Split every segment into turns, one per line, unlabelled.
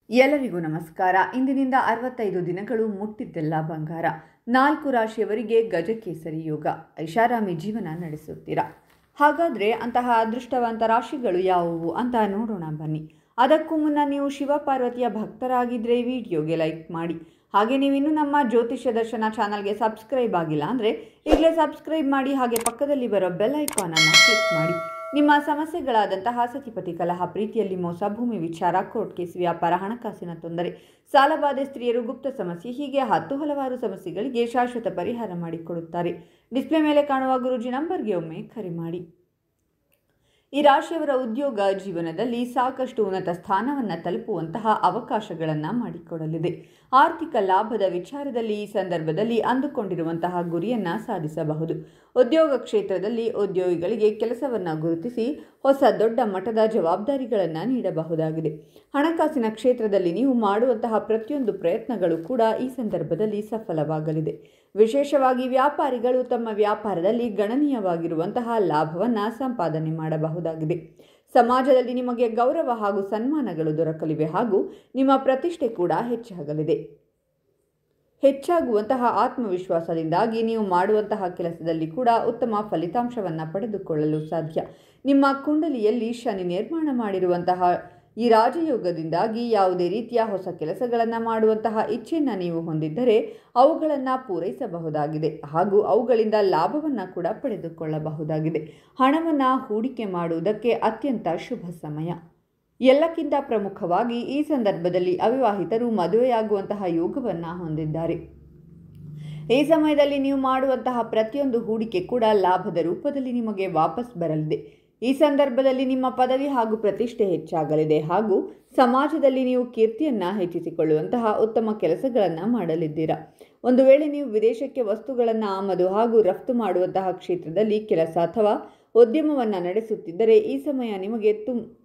ಎಲ್ಲರಿಗೂ ನಮಸ್ಕಾರ. ಇಂದಿನಿಂದ 65 ದಿನಗಳು ಮುಟ್ಟಿದ್ದೆಲ್ಲ ಬಂಗಾರ. 4 ರಾಶಿಯವರಿಗೆ ಗಜಕೇಸರಿ ಯೋಗ, ಐಷಾರಾಮಿ ಜೀವನ ನಡೆಸುತ್ತೀರಾ. ಹಾಗಾದರೆ ಅಂತಹ ಅದೃಷ್ಟವಂತ ರಾಶಿಗಳು ಯಾವುವು ಅಂತ ನೋಡೋಣ ಬನ್ನಿ. ಅದಕ್ಕೂ ಮುನ್ನ ನೀವು ಶಿವಪಾರ್ವತಿಯ ಭಕ್ತರಾಗಿದ್ದರೆ ವಿಡಿಯೋಗೆ ಲೈಕ್ ಮಾಡಿ. ಹಾಗೆ ನೀವಿನ್ನೂ ನಮ್ಮ ಜ್ಯೋತಿಷ್ಯ ದರ್ಶನ ಚಾನಲ್ಗೆ ಸಬ್ಸ್ಕ್ರೈಬ್ ಆಗಿಲ್ಲ ಅಂದರೆ ಈಗಲೇ ಸಬ್ಸ್ಕ್ರೈಬ್ ಮಾಡಿ. ಹಾಗೆ ಪಕ್ಕದಲ್ಲಿ ಬರೋ ಬೆಲ್ ಐಕಾನನ್ನು ಕ್ಲಿಕ್ ಮಾಡಿ. ನಿಮ್ಮ ಸಮಸ್ಯೆಗಳಾದಂತಹ ಸತಿಪತಿ ಕಲಹ, ಪ್ರೀತಿಯಲ್ಲಿ ಮೋಸ, ಭೂಮಿ ವಿಚಾರ, ಕೋರ್ಟ್ ಕೇಸ್, ವ್ಯಾಪಾರ, ಹಣಕಾಸಿನ ತೊಂದರೆ, ಸಾಲಬಾಧೆ, ಸ್ತ್ರೀಯರು, ಗುಪ್ತ ಸಮಸ್ಯೆ, ಹೀಗೆ ಹಲವಾರು ಸಮಸ್ಯೆಗಳಿಗೆ ಶಾಶ್ವತ ಪರಿಹಾರ ಮಾಡಿಕೊಡುತ್ತಾರೆ. ಡಿಸ್ಪ್ಲೇ ಮೇಲೆ ಕಾಣುವ ಗುರೂಜಿ ನಂಬರ್ಗೆ ಒಮ್ಮೆ ಕರೆ ಮಾಡಿ. ಈ ರಾಶಿಯವರ ಉದ್ಯೋಗ ಜೀವನದಲ್ಲಿ ಸಾಕಷ್ಟು ಉನ್ನತ ಸ್ಥಾನವನ್ನು ತಲುಪುವಂತಹ ಅವಕಾಶಗಳನ್ನು ಮಾಡಿಕೊಡಲಿದೆ. ಆರ್ಥಿಕ ಲಾಭದ ವಿಚಾರದಲ್ಲಿ ಈ ಸಂದರ್ಭದಲ್ಲಿ ಅಂದುಕೊಂಡಿರುವಂತಹ ಗುರಿಯನ್ನು ಸಾಧಿಸಬಹುದು. ಉದ್ಯೋಗ ಕ್ಷೇತ್ರದಲ್ಲಿ ಉದ್ಯೋಗಿಗಳಿಗೆ ಕೆಲಸವನ್ನು ಗುರುತಿಸಿ ಹೊಸ ದೊಡ್ಡ ಮಟ್ಟದ ಜವಾಬ್ದಾರಿಗಳನ್ನು ನೀಡಬಹುದಾಗಿದೆ. ಹಣಕಾಸಿನ ಕ್ಷೇತ್ರದಲ್ಲಿ ನೀವು ಮಾಡುವಂತಹ ಪ್ರತಿಯೊಂದು ಪ್ರಯತ್ನಗಳು ಕೂಡ ಈ ಸಂದರ್ಭದಲ್ಲಿ ಸಫಲವಾಗಲಿದೆ. ವಿಶೇಷವಾಗಿ ವ್ಯಾಪಾರಿಗಳು ತಮ್ಮ ವ್ಯಾಪಾರದಲ್ಲಿ ಗಣನೀಯವಾಗಿರುವಂತಹ ಲಾಭವನ್ನು ಸಂಪಾದನೆ ಮಾಡಬಹುದಾಗಿದೆ. ಸಮಾಜದಲ್ಲಿ ನಿಮಗೆ ಗೌರವ ಹಾಗೂ ಸನ್ಮಾನಗಳು ದೊರಕಲಿವೆ ಹಾಗೂ ನಿಮ್ಮ ಪ್ರತಿಷ್ಠೆ ಕೂಡ ಹೆಚ್ಚಾಗುವಂತಹ ಆತ್ಮವಿಶ್ವಾಸದಿಂದಾಗಿ ನೀವು ಮಾಡುವಂತಹ ಕೆಲಸದಲ್ಲಿ ಕೂಡ ಉತ್ತಮ ಫಲಿತಾಂಶವನ್ನು ಪಡೆದುಕೊಳ್ಳಲು ಸಾಧ್ಯ. ನಿಮ್ಮ ಕುಂಡಲಿಯಲ್ಲಿ ಶನಿ ನಿರ್ಮಾಣ ಮಾಡಿರುವಂತಹ ಈ ರಾಜಯೋಗದಿಂದಾಗಿ ಯಾವುದೇ ರೀತಿಯ ಹೊಸ ಕೆಲಸಗಳನ್ನು ಮಾಡುವಂತಹ ಇಚ್ಛೆಯನ್ನು ನೀವು ಹೊಂದಿದ್ದರೆ ಅವುಗಳನ್ನು ಪೂರೈಸಬಹುದಾಗಿದೆ ಹಾಗೂ ಅವುಗಳಿಂದ ಲಾಭವನ್ನು ಕೂಡ ಪಡೆದುಕೊಳ್ಳಬಹುದಾಗಿದೆ. ಹಣವನ್ನು ಹೂಡಿಕೆ ಮಾಡುವುದಕ್ಕೆ ಅತ್ಯಂತ ಶುಭ ಸಮಯ. ಎಲ್ಲಕ್ಕಿಂತ ಪ್ರಮುಖವಾಗಿ ಈ ಸಂದರ್ಭದಲ್ಲಿ ಅವಿವಾಹಿತರು ಮದುವೆಯಾಗುವಂತಹ ಯೋಗವನ್ನು ಹೊಂದಿದ್ದಾರೆ. ಈ ಸಮಯದಲ್ಲಿ ನೀವು ಮಾಡುವಂತಹ ಪ್ರತಿಯೊಂದು ಹೂಡಿಕೆ ಕೂಡ ಲಾಭದ ರೂಪದಲ್ಲಿ ನಿಮಗೆ ವಾಪಸ್ ಬರಲಿದೆ. ಈ ಸಂದರ್ಭದಲ್ಲಿ ನಿಮ್ಮ ಪದವಿ ಹಾಗೂ ಪ್ರತಿಷ್ಠೆ ಹೆಚ್ಚಾಗಲಿದೆ ಹಾಗೂ ಸಮಾಜದಲ್ಲಿ ನೀವು ಕೀರ್ತಿಯನ್ನು ಹೆಚ್ಚಿಸಿಕೊಳ್ಳುವಂತಹ ಉತ್ತಮ ಕೆಲಸಗಳನ್ನು ಮಾಡಲಿದ್ದೀರಾ. ಒಂದು ವೇಳೆ ನೀವು ವಿದೇಶಕ್ಕೆ ವಸ್ತುಗಳನ್ನು ಆಮದು ಹಾಗೂ ರಫ್ತು ಮಾಡುವಂತಹ ಕ್ಷೇತ್ರದಲ್ಲಿ ಕೆಲಸ ಅಥವಾ ಉದ್ಯಮವನ್ನು ನಡೆಸುತ್ತಿದ್ದರೆ ಈ ಸಮಯ ನಿಮಗೆ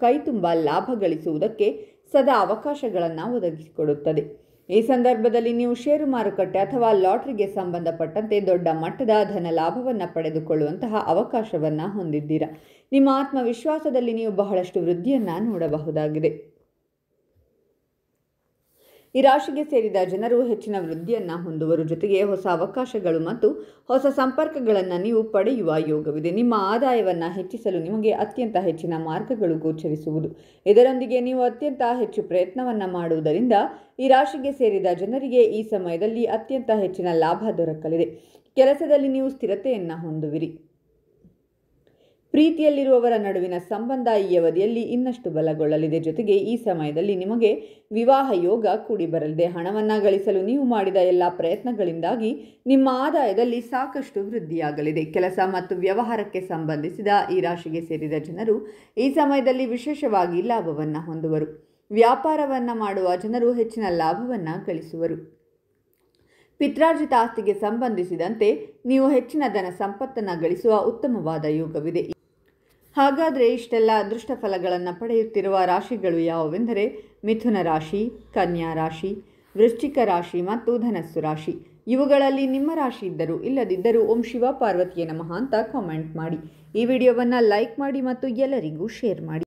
ಕೈ ತುಂಬ ಲಾಭ ಗಳಿಸುವುದಕ್ಕೆ ಸದಾ ಅವಕಾಶಗಳನ್ನು ಒದಗಿಸಿಕೊಡುತ್ತದೆ. ಈ ಸಂದರ್ಭದಲ್ಲಿ ನೀವು ಷೇರು ಮಾರುಕಟ್ಟೆ ಅಥವಾ ಲಾಟರಿಗೆ ಸಂಬಂಧಪಟ್ಟಂತೆ ದೊಡ್ಡ ಮಟ್ಟದ ಧನ ಲಾಭವನ್ನು ಪಡೆದುಕೊಳ್ಳುವಂತಹ ಅವಕಾಶವನ್ನು ಹೊಂದಿದ್ದೀರಾ. ನಿಮ್ಮ ಆತ್ಮವಿಶ್ವಾಸದಲ್ಲಿ ನೀವು ಬಹಳಷ್ಟು ವೃದ್ಧಿಯನ್ನು ನೋಡಬಹುದಾಗಿದೆ. ಈ ರಾಶಿಗೆ ಸೇರಿದ ಜನರು ಹೆಚ್ಚಿನ ವೃದ್ಧಿಯನ್ನು ಹೊಂದುವರು. ಜೊತೆಗೆ ಹೊಸ ಅವಕಾಶಗಳು ಮತ್ತು ಹೊಸ ಸಂಪರ್ಕಗಳನ್ನು ನೀವು ಪಡೆಯುವ ಯೋಗವಿದೆ. ನಿಮ್ಮ ಆದಾಯವನ್ನು ಹೆಚ್ಚಿಸಲು ನಿಮಗೆ ಅತ್ಯಂತ ಹೆಚ್ಚಿನ ಮಾರ್ಗಗಳು ಗೋಚರಿಸುವುದು. ಇದರೊಂದಿಗೆ ನೀವು ಅತ್ಯಂತ ಹೆಚ್ಚು ಪ್ರಯತ್ನವನ್ನು ಮಾಡುವುದರಿಂದ ಈ ರಾಶಿಗೆ ಸೇರಿದ ಜನರಿಗೆ ಈ ಸಮಯದಲ್ಲಿ ಅತ್ಯಂತ ಹೆಚ್ಚಿನ ಲಾಭ ದೊರಕಲಿದೆ. ಕೆಲಸದಲ್ಲಿ ನೀವು ಸ್ಥಿರತೆಯನ್ನು ಹೊಂದುವಿರಿ. ಪ್ರೀತಿಯಲ್ಲಿರುವವರ ನಡುವಿನ ಸಂಬಂಧ ಈ ಅವಧಿಯಲ್ಲಿ ಇನ್ನಷ್ಟು ಬಲಗೊಳ್ಳಲಿದೆ. ಜೊತೆಗೆ ಈ ಸಮಯದಲ್ಲಿ ನಿಮಗೆ ವಿವಾಹ ಯೋಗ ಕೂಡಿ ಬರಲಿದೆ. ಹಣವನ್ನು ಗಳಿಸಲು ನೀವು ಮಾಡಿದ ಎಲ್ಲ ಪ್ರಯತ್ನಗಳಿಂದಾಗಿ ನಿಮ್ಮ ಆದಾಯದಲ್ಲಿ ಸಾಕಷ್ಟು ವೃದ್ಧಿಯಾಗಲಿದೆ. ಕೆಲಸ ಮತ್ತು ವ್ಯವಹಾರಕ್ಕೆ ಸಂಬಂಧಿಸಿದ ಈ ರಾಶಿಗೆ ಸೇರಿದ ಜನರು ಈ ಸಮಯದಲ್ಲಿ ವಿಶೇಷವಾಗಿ ಲಾಭವನ್ನು ಹೊಂದುವರು. ವ್ಯಾಪಾರವನ್ನು ಮಾಡುವ ಜನರು ಹೆಚ್ಚಿನ ಲಾಭವನ್ನು ಗಳಿಸುವರು. ಪಿತ್ರಾರ್ಜಿತ ಆಸ್ತಿಗೆ ಸಂಬಂಧಿಸಿದಂತೆ ನೀವು ಹೆಚ್ಚಿನ ಧನ ಸಂಪತ್ತನ್ನು ಗಳಿಸುವ ಉತ್ತಮವಾದ ಯೋಗವಿದೆ. ಹಾಗಾದರೆ ಇಷ್ಟೆಲ್ಲ ಅದೃಷ್ಟ ಫಲಗಳನ್ನು ಪಡೆಯುತ್ತಿರುವ ರಾಶಿಗಳು ಯಾವುವೆಂದರೆ ಮಿಥುನ ರಾಶಿ, ಕನ್ಯಾ ರಾಶಿ, ವೃಶ್ಚಿಕ ರಾಶಿ ಮತ್ತು ಧನಸ್ಸು ರಾಶಿ. ಇವುಗಳಲ್ಲಿ ನಿಮ್ಮ ರಾಶಿ ಇದ್ದರೂ ಇಲ್ಲದಿದ್ದರೂ ಓಂ ಶಿವ ಪಾರ್ವತಿಯೇ ನಮಃ ಅಂತ ಕಾಮೆಂಟ್ ಮಾಡಿ. ಈ ವಿಡಿಯೋವನ್ನು ಲೈಕ್ ಮಾಡಿ ಮತ್ತು ಎಲ್ಲರಿಗೂ ಶೇರ್ ಮಾಡಿ.